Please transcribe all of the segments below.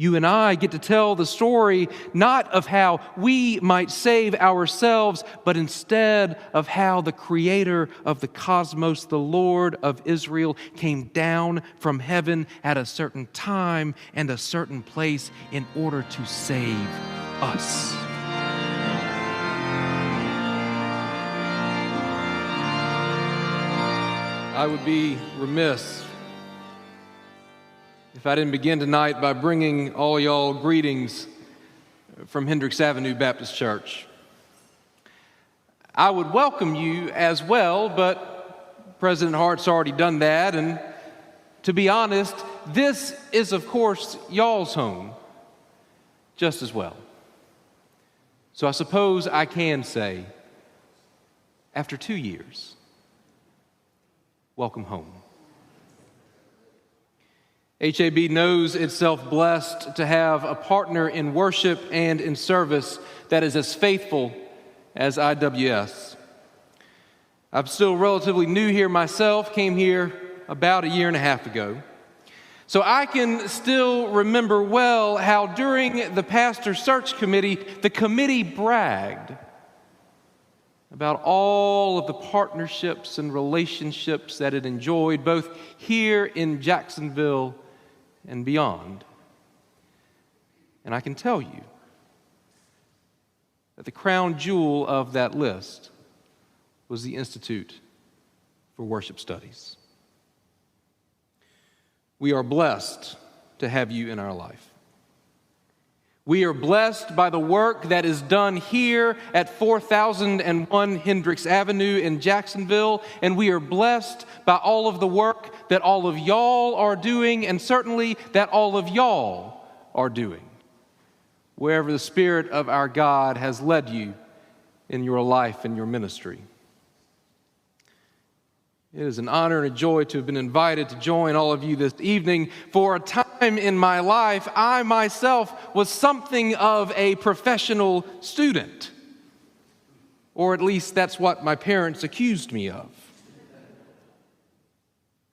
You and I get to tell the story not of how we might save ourselves, but instead of how the Creator of the cosmos, the Lord of Israel, came down from heaven at a certain time and a certain place in order to save us. I would be remiss if I didn't begin tonight by bringing all y'all greetings from Hendricks Avenue Baptist Church. I would welcome you as well, but President Hart's already done that, and to be honest, this is, of course, y'all's home just as well. So I suppose I can say, after 2 years, welcome home. HAB knows itself blessed to have a partner in worship and in service that is as faithful as IWS. I'm still relatively new here myself, came here about 1.5 years ago. So I can still remember well how during the pastor search committee, the committee bragged about all of the partnerships and relationships that it enjoyed both here in Jacksonville and beyond. And I can tell you that the crown jewel of that list was the Institute for Worship Studies. We are blessed to have you in our life. We are blessed by the work that is done here at 4001 Hendricks Avenue in Jacksonville, and we are blessed by all of the work that all of y'all are doing, and certainly that all of y'all are doing, wherever the Spirit of our God has led you in your life and your ministry. It is an honor and a joy to have been invited to join all of you this evening. For a time in my life, I myself was something of a professional student, or at least that's what my parents accused me of.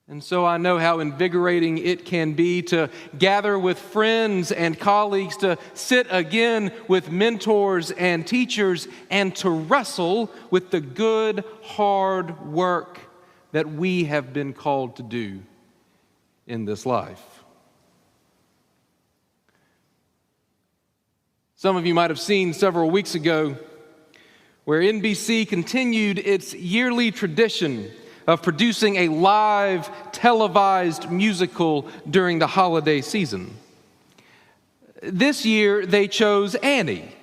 And so I know how invigorating it can be to gather with friends and colleagues, to sit again with mentors and teachers, and to wrestle with the good, hard work that we have been called to do in this life. Some of you might have seen several weeks ago where NBC continued its yearly tradition of producing a live televised musical during the holiday season. This year they chose Annie,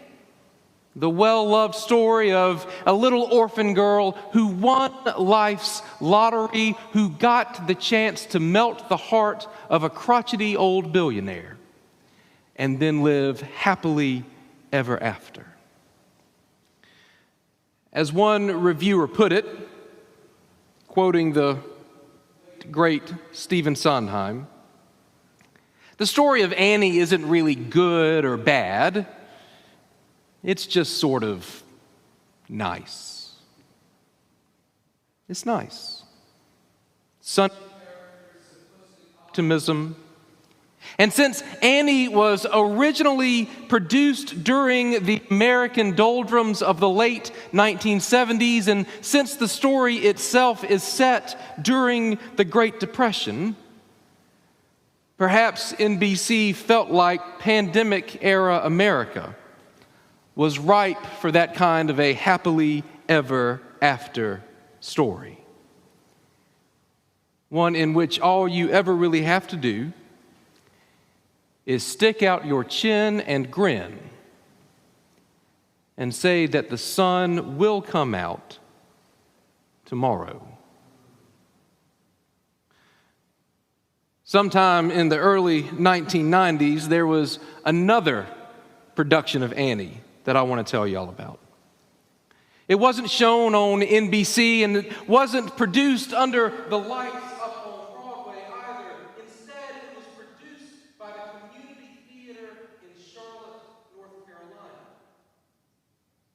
the well-loved story of a little orphan girl who won life's lottery, who got the chance to melt the heart of a crotchety old billionaire and then live happily ever after. As one reviewer put it, quoting the great Stephen Sondheim, the story of Annie isn't really good or bad. It's just sort of nice. It's nice. Sunny optimism. And since Annie was originally produced during the American doldrums of the late 1970s, and since the story itself is set during the Great Depression, perhaps NBC felt like pandemic-era America was ripe for that kind of a happily ever after story. One in which all you ever really have to do is stick out your chin and grin and say that the sun will come out tomorrow. Sometime in the early 1990s, there was another production of Annie that I want to tell you all about. It wasn't shown on NBC, and it wasn't produced under the lights up on Broadway either. Instead, it was produced by the Community Theater in Charlotte, North Carolina.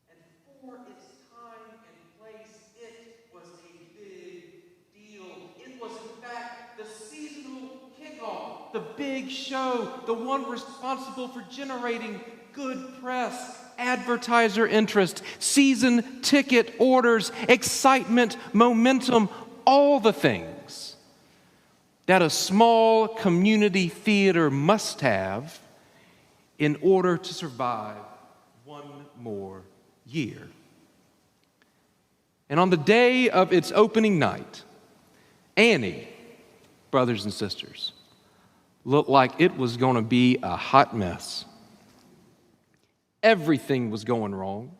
And for its time and place, it was a big deal. It was, in fact, the seasonal kickoff, the big show, the one responsible for generating good press, advertiser interest, season ticket orders, excitement, momentum, all the things that a small community theater must have in order to survive one more year. And on the day of its opening night, Annie, brothers and sisters, looked like it was going to be a hot mess. Everything was going wrong.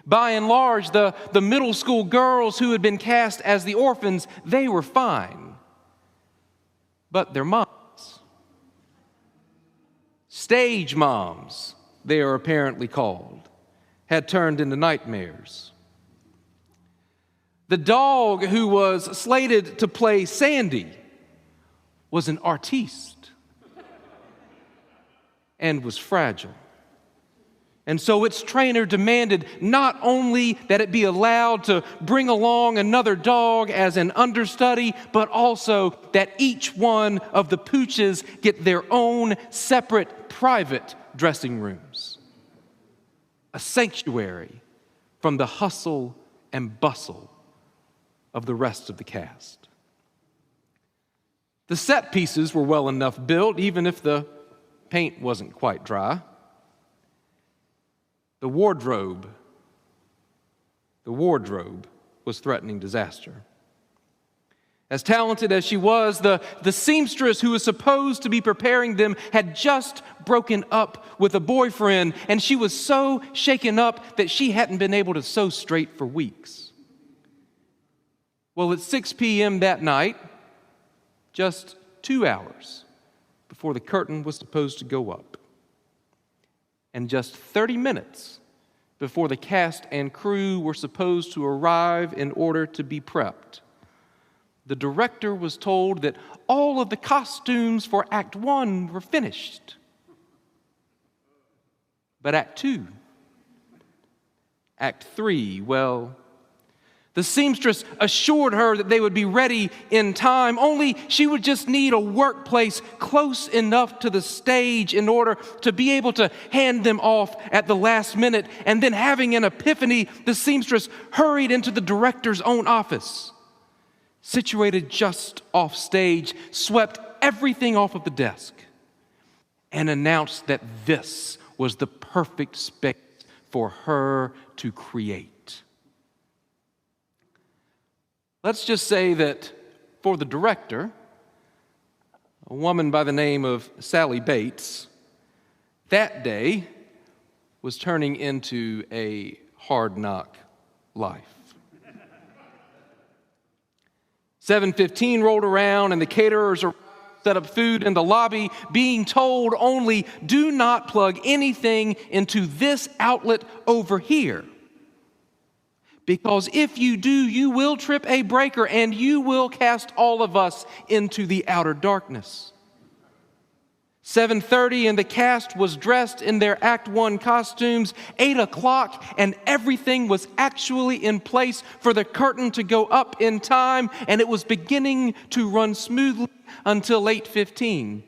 By and large, the middle school girls who had been cast as the orphans, they were fine. But their moms, stage moms, they are apparently called, had turned into nightmares. The dog who was slated to play Sandy was an artiste and was fragile. And so its trainer demanded not only that it be allowed to bring along another dog as an understudy, but also that each one of the pooches get their own separate private dressing rooms. A sanctuary from the hustle and bustle of the rest of the cast. The set pieces were well enough built, even if the paint wasn't quite dry. The wardrobe was threatening disaster. As talented as she was, the seamstress who was supposed to be preparing them had just broken up with a boyfriend, and she was so shaken up that she hadn't been able to sew straight for weeks. Well, at 6 p.m. that night, just 2 hours before the curtain was supposed to go up, and just 30 minutes before the cast and crew were supposed to arrive in order to be prepped, the director was told that all of the costumes for Act 1 were finished. But Act 2, Act 3, well, the seamstress assured her that they would be ready in time, only she would just need a workplace close enough to the stage in order to be able to hand them off at the last minute. And then, having an epiphany, the seamstress hurried into the director's own office, situated just off stage, swept everything off of the desk, and announced that this was the perfect space for her to create. Let's just say that for the director, a woman by the name of Sally Bates, that day was turning into a hard knock life. 7:15 rolled around and the caterers set up food in the lobby, being told only, do not plug anything into this outlet over here. Because if you do, you will trip a breaker and you will cast all of us into the outer darkness. 7:30 and the cast was dressed in their Act 1 costumes. 8 o'clock and everything was actually in place for the curtain to go up in time, and it was beginning to run smoothly until 8:15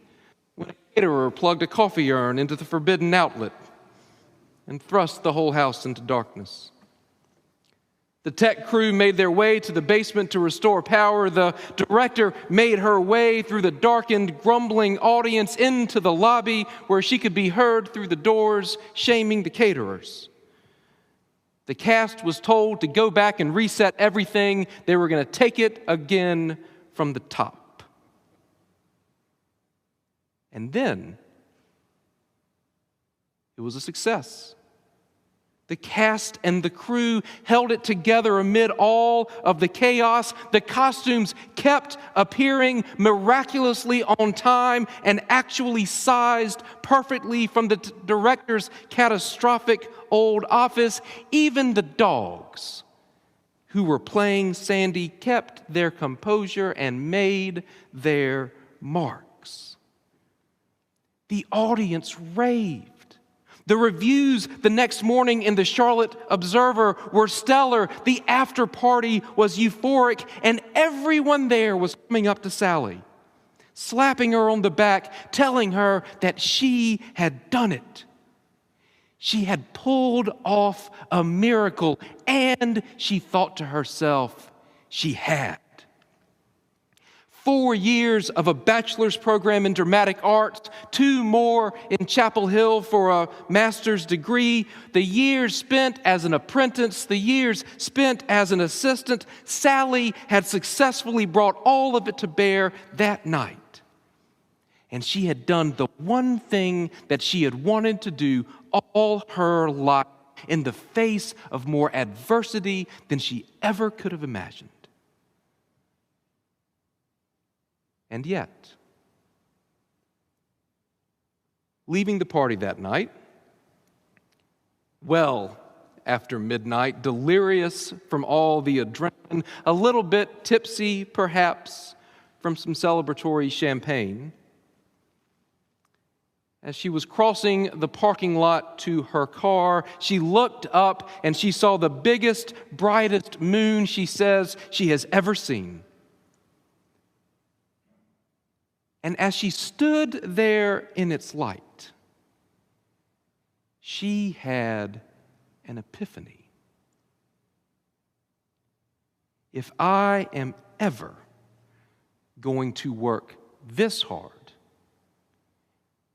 when a caterer plugged a coffee urn into the forbidden outlet and thrust the whole house into darkness. The tech crew made their way to the basement to restore power. The director made her way through the darkened, grumbling audience into the lobby where she could be heard through the doors, shaming the caterers. The cast was told to go back and reset everything. They were going to take it again from the top. And then it was a success. The cast and the crew held it together amid all of the chaos. The costumes kept appearing miraculously on time and actually sized perfectly from the director's catastrophic old office. Even the dogs who were playing Sandy kept their composure and made their marks. The audience raved. The reviews the next morning in the Charlotte Observer were stellar. The after party was euphoric, and everyone there was coming up to Sally. slapping her on the back, telling her that she had done it. She had pulled off a miracle, and she thought to herself, she had. 4 years of a bachelor's program in dramatic arts, 2 more in Chapel Hill for a master's degree, the years spent as an apprentice, the years spent as an assistant. Sally had successfully brought all of it to bear that night. And she had done the one thing that she had wanted to do all her life in the face of more adversity than she ever could have imagined. And yet, leaving the party that night, well after midnight, delirious from all the adrenaline, a little bit tipsy perhaps from some celebratory champagne, as she was crossing the parking lot to her car, she looked up and she saw the biggest, brightest moon, she says, she has ever seen. And as she stood there in its light, she had an epiphany. If I am ever going to work this hard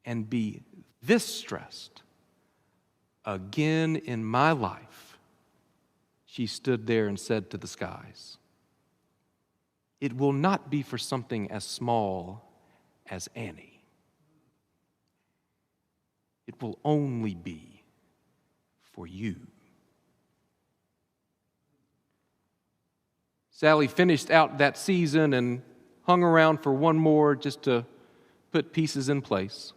and be this stressed again in my life, she stood there and said to the skies, it will not be for something as small as Annie. It will only be for you. Sally finished out that season and hung around for one more just to put pieces in place.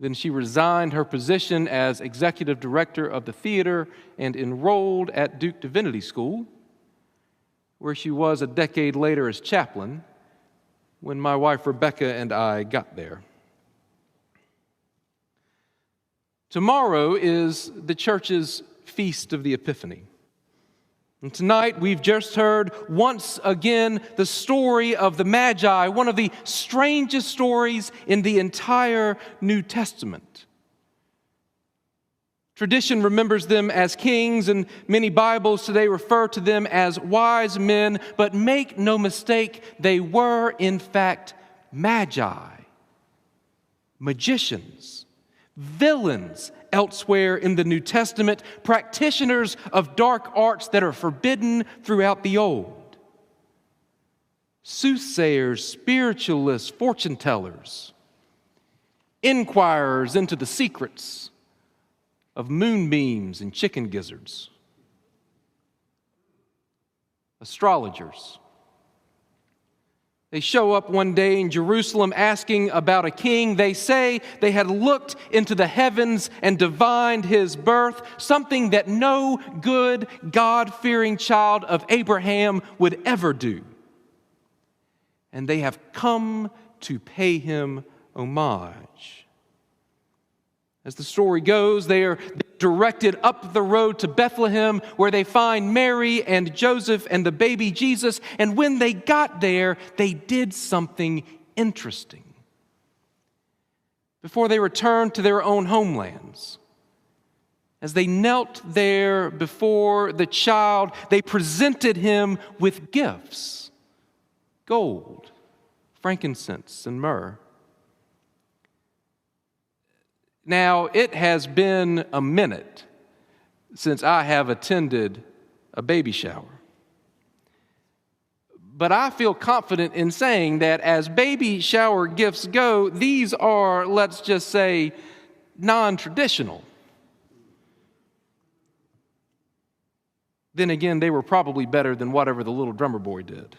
Then she resigned her position as executive director of the theater and enrolled at Duke Divinity School, where she was a decade later as chaplain when my wife Rebecca and I got there. Tomorrow is the church's Feast of the Epiphany. And tonight we've just heard once again the story of the Magi, one of the strangest stories in the entire New Testament. Tradition remembers them as kings, and many Bibles today refer to them as wise men, but make no mistake, they were in fact Magi, magicians, villains elsewhere in the New Testament, practitioners of dark arts that are forbidden throughout the Old, soothsayers, spiritualists, fortune tellers, inquirers into the secrets of moonbeams and chicken gizzards, astrologers. They show up one day in Jerusalem asking about a king. They say they had looked into the heavens and divined his birth, something that no good, God-fearing child of Abraham would ever do. And they have come to pay him homage. As the story goes, they are directed up the road to Bethlehem, where they find Mary and Joseph and the baby Jesus. And when they got there, they did something interesting. Before they returned to their own homelands, as they knelt there before the child, they presented him with gifts: gold, frankincense, and myrrh. Now, it has been a minute since I have attended a baby shower. But I feel confident in saying that as baby shower gifts go, these are, let's just say, non-traditional. Then again, they were probably better than whatever the little drummer boy did.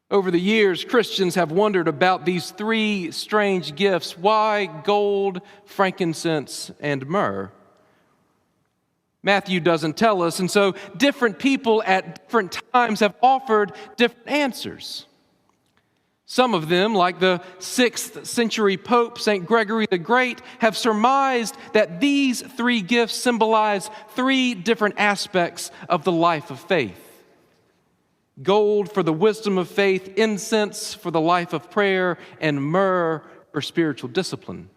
Over the years, Christians have wondered about these 3 strange gifts. Why gold, frankincense, and myrrh? Matthew doesn't tell us, and so different people at different times have offered different answers. Some of them, like the 6th century Pope St. Gregory the Great, have surmised that these 3 gifts symbolize 3 different aspects of the life of faith. gold for the wisdom of faith, incense for the life of prayer, and myrrh for spiritual discipline.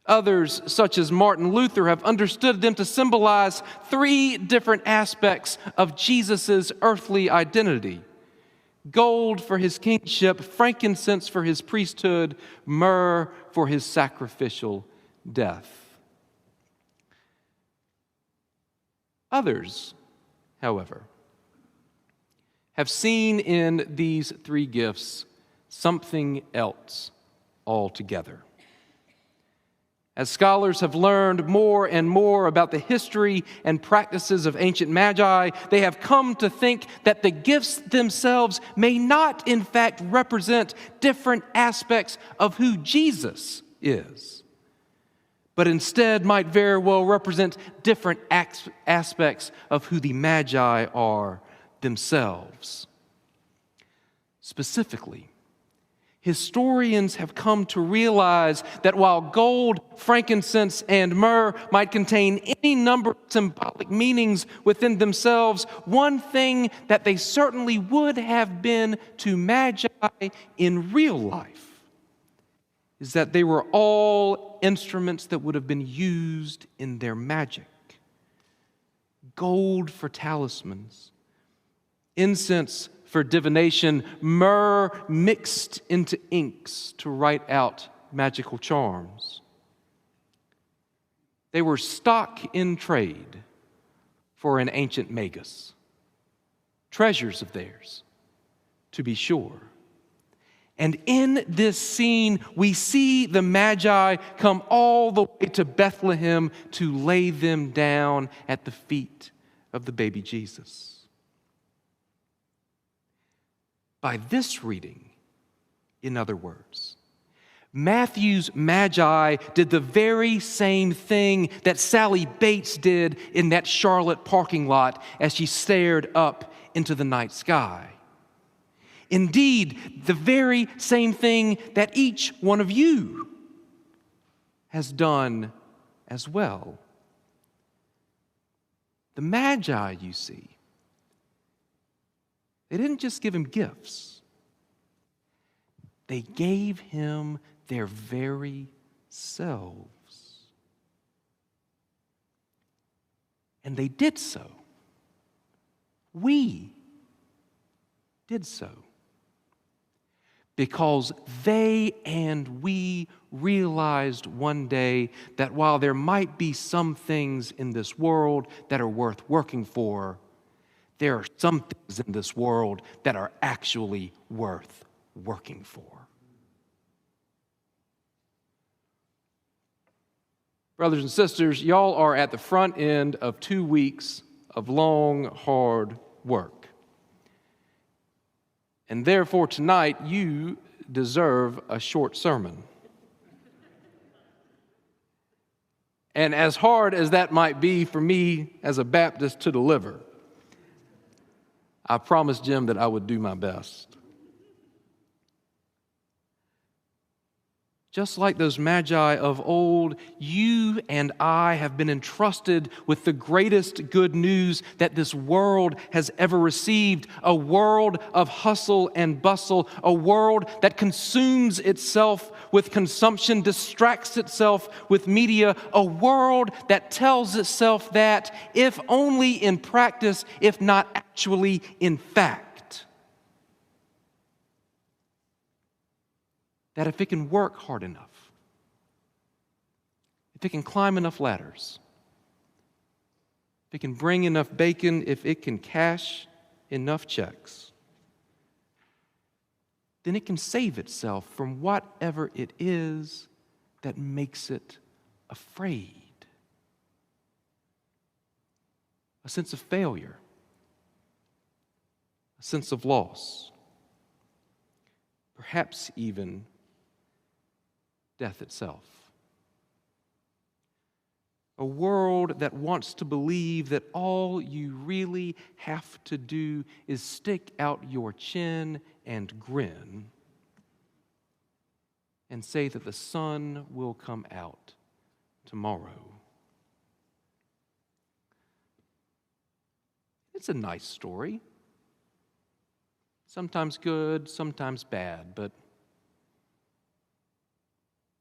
Others, such as Martin Luther, have understood them to symbolize three different aspects of Jesus' earthly identity: gold for his kingship, frankincense for his priesthood, myrrh for his sacrificial death. Others, however, have seen in these three gifts something else altogether. As scholars have learned more and more about the history and practices of ancient Magi, they have come to think that the gifts themselves may not, in fact, represent different aspects of who Jesus is, but instead might very well represent different aspects of who the Magi are themselves. Specifically, historians have come to realize that while gold, frankincense, and myrrh might contain any number of symbolic meanings within themselves, one thing that they certainly would have been to Magi in real life is that they were all instruments that would have been used in their magic. Gold for talismans, incense for divination, myrrh mixed into inks to write out magical charms. They were stock in trade for an ancient magus, treasures of theirs, to be sure. And in this scene, we see the Magi come all the way to Bethlehem to lay them down at the feet of the baby Jesus. By this reading, in other words, Matthew's Magi did the very same thing that Sally Bates did in that Charlotte parking lot as she stared up into the night sky. Indeed, the very same thing that each one of you has done as well. The Magi, you see, they didn't just give him gifts. They gave him their very selves. And they did so. We did so. Because they and we realized one day that while there might be some things in this world that are worth working for, there are some things in this world that are actually worth working for. Brothers and sisters, y'all are at the front end of 2 weeks of long, hard work. And therefore, tonight, you deserve a short sermon. And as hard as that might be for me as a Baptist to deliver, I promised Jim that I would do my best. Just like those Magi of old, you and I have been entrusted with the greatest good news that this world has ever received, a world of hustle and bustle, a world that consumes itself with consumption, distracts itself with media, a world that tells itself that, if only in practice, if not actually in fact, that if it can work hard enough, if it can climb enough ladders, if it can bring enough bacon, if it can cash enough checks, then it can save itself from whatever it is that makes it afraid. A sense of failure, a sense of loss, perhaps even death itself. A world that wants to believe that all you really have to do is stick out your chin and grin and say that the sun will come out tomorrow. It's a nice story. Sometimes good, sometimes bad, but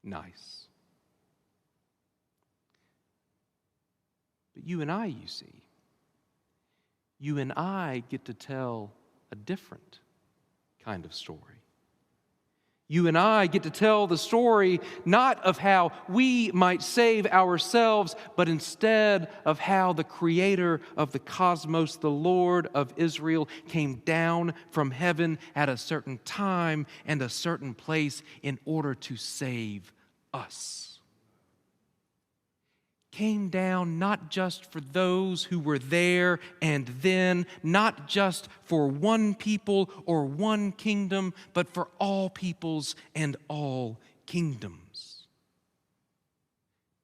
nice. But you and I, you see, you and I get to tell a different kind of story. You and I get to tell the story not of how we might save ourselves, but instead of how the creator of the cosmos, the Lord of Israel, came down from heaven at a certain time and a certain place in order to save us. Came down not just for those who were there and then, not just for one people or one kingdom, but for all peoples and all kingdoms.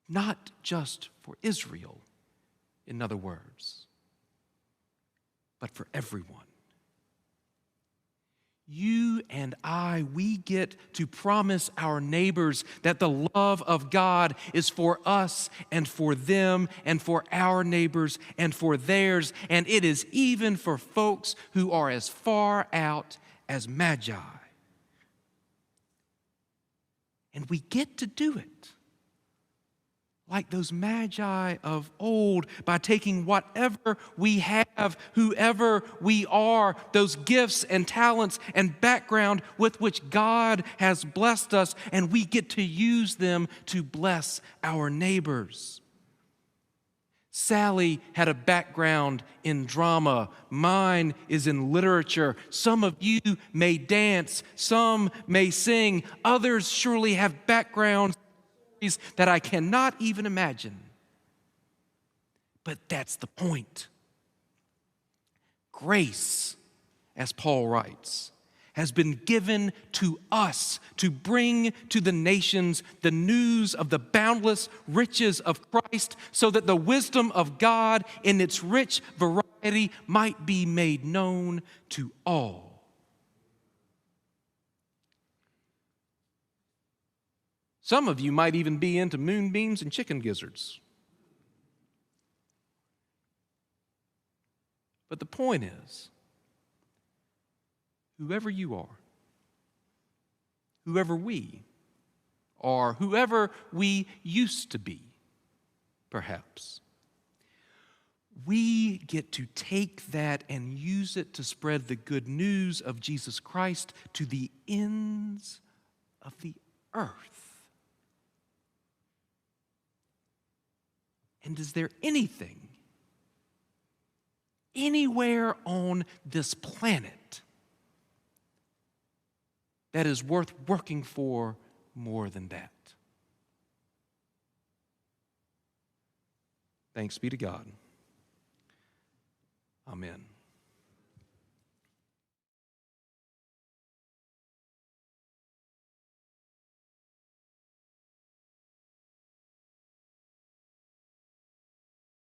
Not just for Israel, in other words, but for everyone. You and I, we get to promise our neighbors that the love of God is for us and for them and for our neighbors and for theirs, and it is even for folks who are as far out as Magi. And we get to do it like those Magi of old, by taking whatever we have, whoever we are, those gifts and talents and background with which God has blessed us, and we get to use them to bless our neighbors. Sally had a background in drama. Mine is in literature. Some of you may dance. Some may sing. Others surely have backgrounds that I cannot even imagine. But that's the point. Grace, as Paul writes, has been given to us to bring to the nations the news of the boundless riches of Christ, so that the wisdom of God in its rich variety might be made known to all. Some of you might even be into moonbeams and chicken gizzards. But the point is, whoever you are, whoever we are, whoever we used to be, perhaps, we get to take that and use it to spread the good news of Jesus Christ to the ends of the earth. And is there anything, anywhere on this planet, that is worth working for more than that? Thanks be to God. Amen.